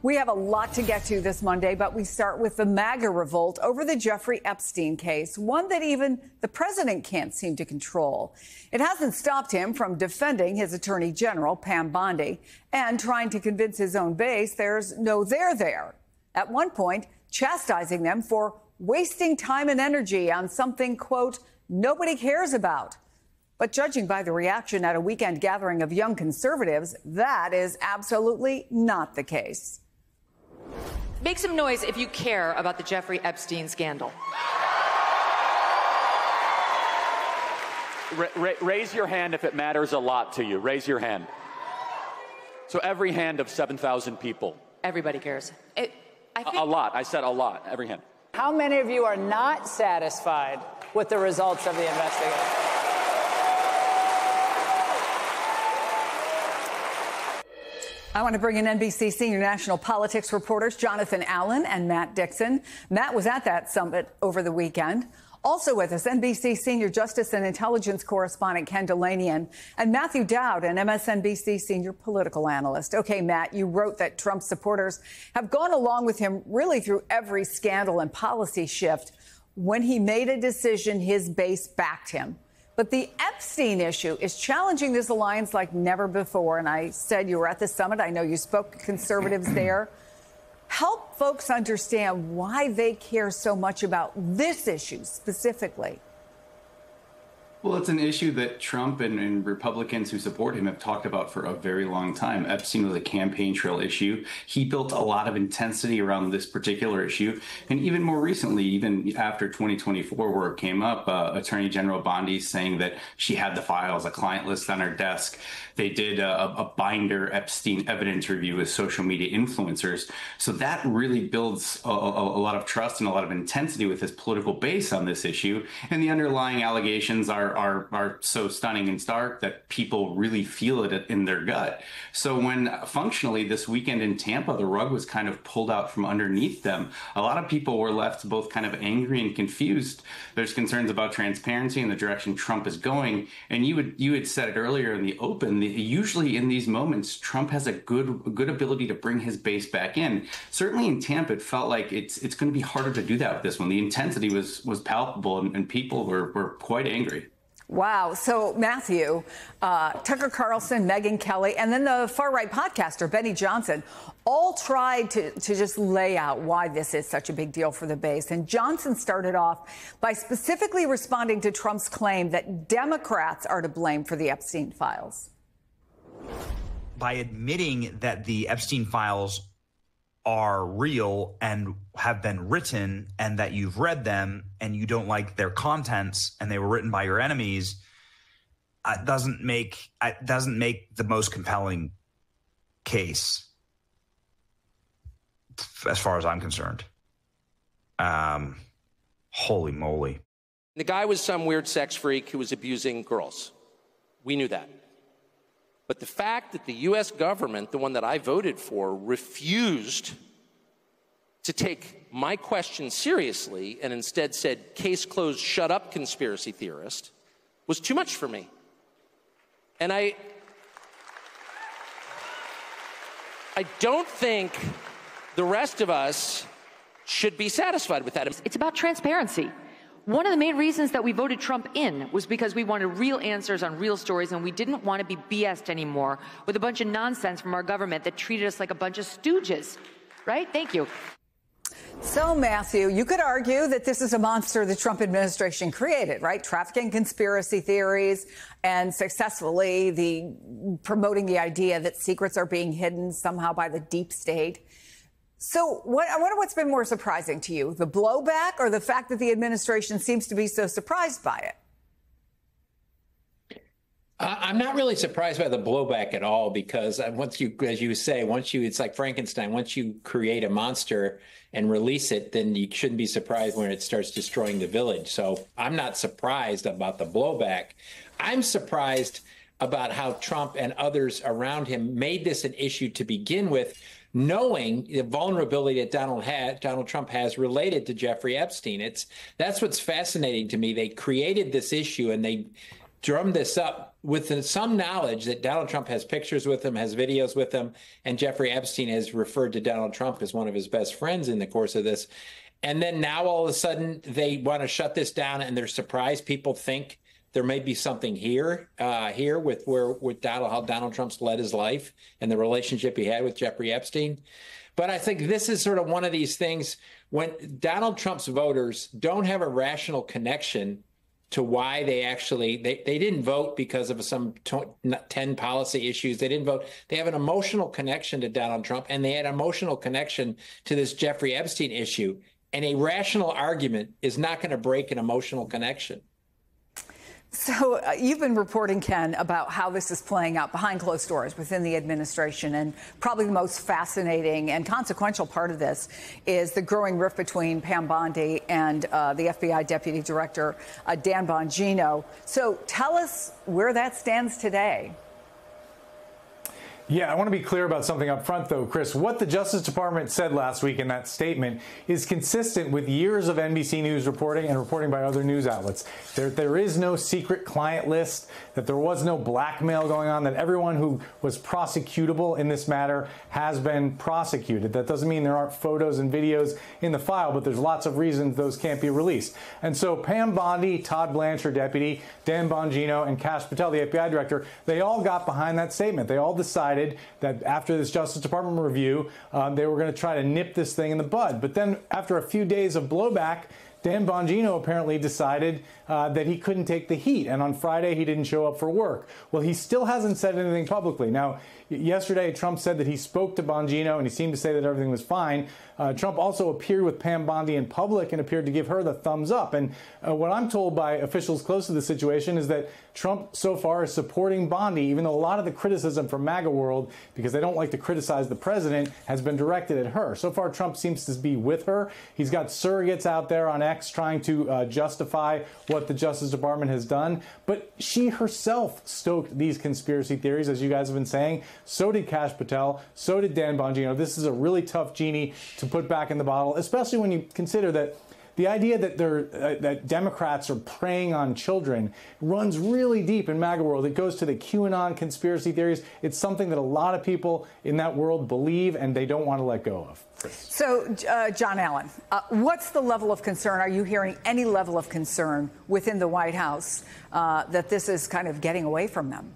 We have a lot to get to this Monday, but we start with the MAGA revolt over the Jeffrey Epstein case, one that even the president can't seem to control. It hasn't stopped him from defending his attorney general, Pam Bondi, and trying to convince his own base there's no there there. At one point, chastising them for wasting time and energy on something, quote, nobody cares about. But judging by the reaction at a weekend gathering of young conservatives, that is absolutely not the case. Make some noise if you care about the Jeffrey Epstein scandal. Raise your hand if it matters a lot to you. Raise your hand. So every hand of 7,000 people. Everybody cares. A lot. I said a lot. Every hand. How many of you are not satisfied with the results of the investigation? I want to bring in NBC senior national politics reporters Jonathan Allen and Matt Dixon. Matt was at that summit over the weekend. Also with us, NBC senior justice and intelligence correspondent Ken Dilanian and Matthew Dowd, an MSNBC senior political analyst. Okay, Matt, you wrote that Trump supporters have gone along with him really through every scandal and policy shift. When he made a decision, his base backed him. But the Epstein issue is challenging this alliance like never before. And I said you were at the summit. I know you spoke to conservatives there. Help folks understand why they care so much about this issue specifically. Well, it's an issue that Trump and Republicans who support him have talked about for a very long time. Epstein was a campaign trail issue. He built a lot of intensity around this particular issue. And even more recently, even after 2024, where it came up, Attorney General Bondi saying that she had the files, a client list on her desk. They did a binder Epstein evidence review with social media influencers. So that really builds a lot of trust and a lot of intensity with his political base on this issue. And the underlying allegations are so stunning and stark that people really feel it in their gut. So when functionally this weekend in Tampa, the rug was kind of pulled out from underneath them, a lot of people were left both kind of angry and confused. There's concerns about transparency and the direction Trump is going. And you had said it earlier in the open, usually in these moments, Trump has a good ability to bring his base back in. Certainly in Tampa, it felt like it's going to be harder to do that with this one. The intensity was palpable and people were quite angry. Wow. So, Matthew, Tucker Carlson, Megyn Kelly, and then the far-right podcaster, Benny Johnson, all tried to just lay out why this is such a big deal for the base. And Johnson started off by specifically responding to Trump's claim that Democrats are to blame for the Epstein files. By admitting that the Epstein files are real and have been written and that you've read them and you don't like their contents and they were written by your enemies, doesn't make the most compelling case as far as I'm concerned. Holy moly. The guy was some weird sex freak who was abusing girls. We knew that. But the fact that the U.S. government, the one that I voted for, refused to take my question seriously and instead said, case closed, shut up, conspiracy theorist, was too much for me. And I don't think the rest of us should be satisfied with that. It's about transparency. One of the main reasons that we voted Trump in was because we wanted real answers on real stories, and we didn't want to be BS'd anymore with a bunch of nonsense from our government that treated us like a bunch of stooges. Right? Thank you. So, Matthew, you could argue that this is a monster the Trump administration created, right? Trafficking conspiracy theories and successfully promoting the idea that secrets are being hidden somehow by the deep state. So I wonder what's been more surprising to you, the blowback or the fact that the administration seems to be so surprised by it? I'm not really surprised by the blowback at all, because once you, as you say, it's like Frankenstein. Once you create a monster and release it, then you shouldn't be surprised when it starts destroying the village. So I'm not surprised about the blowback. I'm surprised about how Trump and others around him made this an issue to begin with, knowing the vulnerability that Donald Trump has related to Jeffrey Epstein. That's what's fascinating to me. They created this issue and they drummed this up with some knowledge that Donald Trump has pictures with him, has videos with him, and Jeffrey Epstein has referred to Donald Trump as one of his best friends in the course of this. And then now all of a sudden they want to shut this down, and they're surprised people think there may be something here with how Donald Trump's led his life and the relationship he had with Jeffrey Epstein. But I think this is sort of one of these things when Donald Trump's voters don't have a rational connection to why they didn't vote because of some 10 policy issues. They didn't vote. They have an emotional connection to Donald Trump, and they had an emotional connection to this Jeffrey Epstein issue. And a rational argument is not going to break an emotional connection. So you've been reporting, Ken, about how this is playing out behind closed doors within the administration. And probably the most fascinating and consequential part of this is the growing rift between Pam Bondi and the FBI Deputy Director, Dan Bongino. So tell us where that stands today. Yeah, I want to be clear about something up front, though, Chris. What the Justice Department said last week in that statement is consistent with years of NBC News reporting and reporting by other news outlets. There is no secret client list, that there was no blackmail going on, that everyone who was prosecutable in this matter has been prosecuted. That doesn't mean there aren't photos and videos in the file, but there's lots of reasons those can't be released. And so Pam Bondi, Todd Blanchard, deputy, Dan Bongino, and Kash Patel, the FBI director, they all got behind that statement. They all decided that after this Justice Department review, they were going to try to nip this thing in the bud. But then after a few days of blowback, Dan Bongino apparently decided that he couldn't take the heat. And on Friday, he didn't show up for work. Well, he still hasn't said anything publicly. Now, yesterday, Trump said that he spoke to Bongino, and he seemed to say that everything was fine. Trump also appeared with Pam Bondi in public and appeared to give her the thumbs up. And what I'm told by officials close to the situation is that Trump so far is supporting Bondi, even though a lot of the criticism from MAGA world, because they don't like to criticize the president, has been directed at her. So far, Trump seems to be with her. He's got surrogates out there on X trying to justify what the Justice Department has done. But she herself stoked these conspiracy theories, as you guys have been saying. So did Kash Patel. So did Dan Bongino. This is a really tough genie to put back in the bottle, especially when you consider that the idea that that Democrats are preying on children runs really deep in MAGA world. It goes to the QAnon conspiracy theories. It's something that a lot of people in that world believe and they don't want to let go of. So, John Allen, what's the level of concern? Are you hearing any level of concern within the White House that this is kind of getting away from them?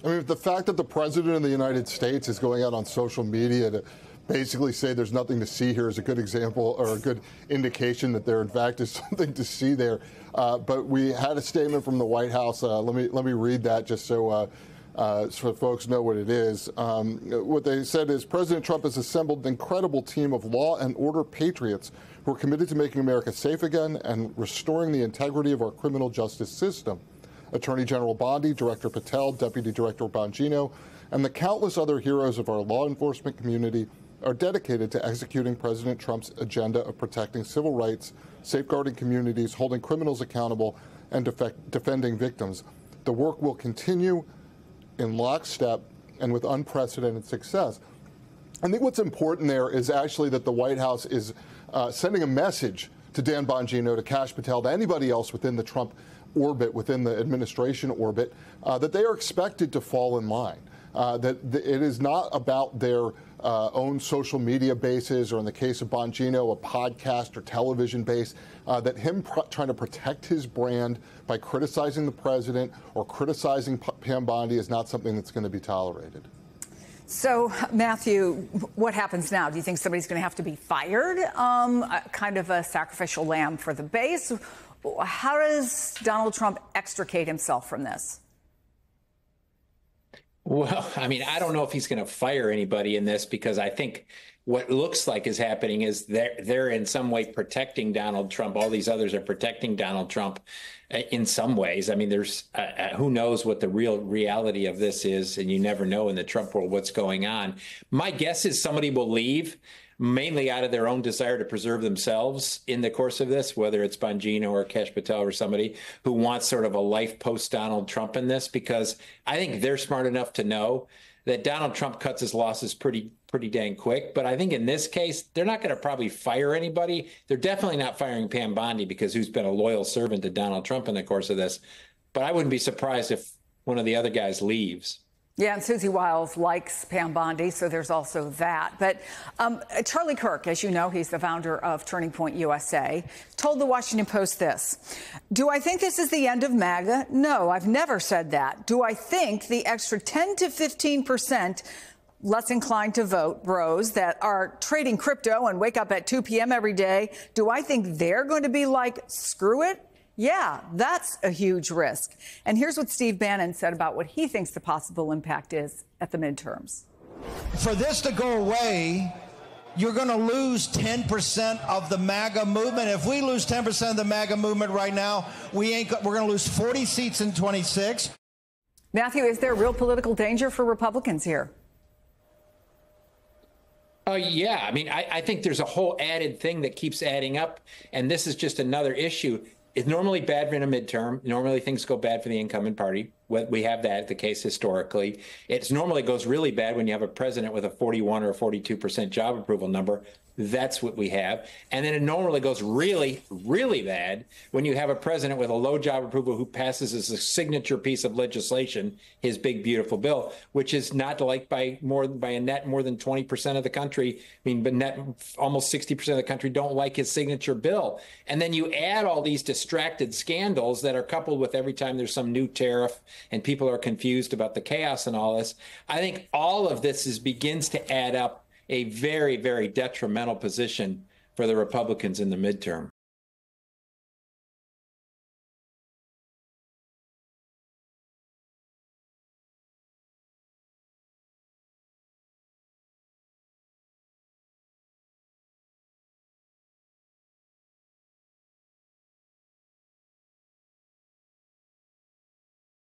I mean, the fact that the president of the United States is going out on social media to basically say there's nothing to see here is a good example or a good indication that there, in fact, is something to see there. But we had a statement from the White House. Let me read that just so folks know what it is. What they said is President Trump has assembled an incredible team of law and order patriots who are committed to making America safe again and restoring the integrity of our criminal justice system. Attorney General Bondi, Director Patel, Deputy Director Bongino, and the countless other heroes of our law enforcement community are dedicated to executing President Trump's agenda of protecting civil rights, safeguarding communities, holding criminals accountable, and defending victims. The work will continue in lockstep and with unprecedented success. I think what's important there is actually that the White House is sending a message to Dan Bongino, to Kash Patel, to anybody else within the Trump orbit, within the administration orbit, that they are expected to fall in line. That it is not about their own social media bases, or in the case of Bongino, a podcast or television base, that him trying to protect his brand by criticizing the president or criticizing Pam Bondi is not something that's going to be tolerated. So, Matthew, what happens now? Do you think somebody's going to have to be fired? Kind of a sacrificial lamb for the base? How does Donald Trump extricate himself from this? Well, I mean, I don't know if he's going to fire anybody in this, because I think what looks like is happening is they're in some way protecting Donald Trump. All these others are protecting Donald Trump in some ways. I mean, there's who knows what the real reality of this is, and you never know in the Trump world what's going on. My guess is somebody will leave, mainly out of their own desire to preserve themselves in the course of this, whether it's Bongino or Kash Patel or somebody who wants sort of a life post-Donald Trump in this, because I think they're smart enough to know that Donald Trump cuts his losses pretty dang quick. But I think in this case, they're not going to probably fire anybody. They're definitely not firing Pam Bondi, because who's been a loyal servant to Donald Trump in the course of this. But I wouldn't be surprised if one of the other guys leaves. Yeah, and Susie Wiles likes Pam Bondi, so there's also that. But Charlie Kirk, as you know, he's the founder of Turning Point USA, told the Washington Post this. Do I think this is the end of MAGA? No, I've never said that. Do I think the extra 10 to 15% less inclined to vote bros that are trading crypto and wake up at 2 p.m. every day, do I think they're going to be like, screw it? Yeah, that's a huge risk. And here's what Steve Bannon said about what he thinks the possible impact is at the midterms. For this to go away, you're going to lose 10% of the MAGA movement. If we lose 10% of the MAGA movement right now, we're going to lose 40 seats in 26. Matthew, is there real political danger for Republicans here? Yeah, I mean, I think there's a whole added thing that keeps adding up, and this is just another issue. It's normally bad in a midterm. Normally things go bad for the incumbent party. We have that the case historically. It normally goes really bad when you have a president with a 41 or 42% job approval number. That's what we have. And then it normally goes really, really bad when you have a president with a low job approval who passes as a signature piece of legislation, his big, beautiful bill, which is not liked by a net more than 20% of the country. I mean, but net almost 60% of the country don't like his signature bill. And then you add all these distracted scandals that are coupled with every time there's some new tariff and people are confused about the chaos and all this. I think all of this begins to add up a very, very detrimental position for the Republicans in the midterm.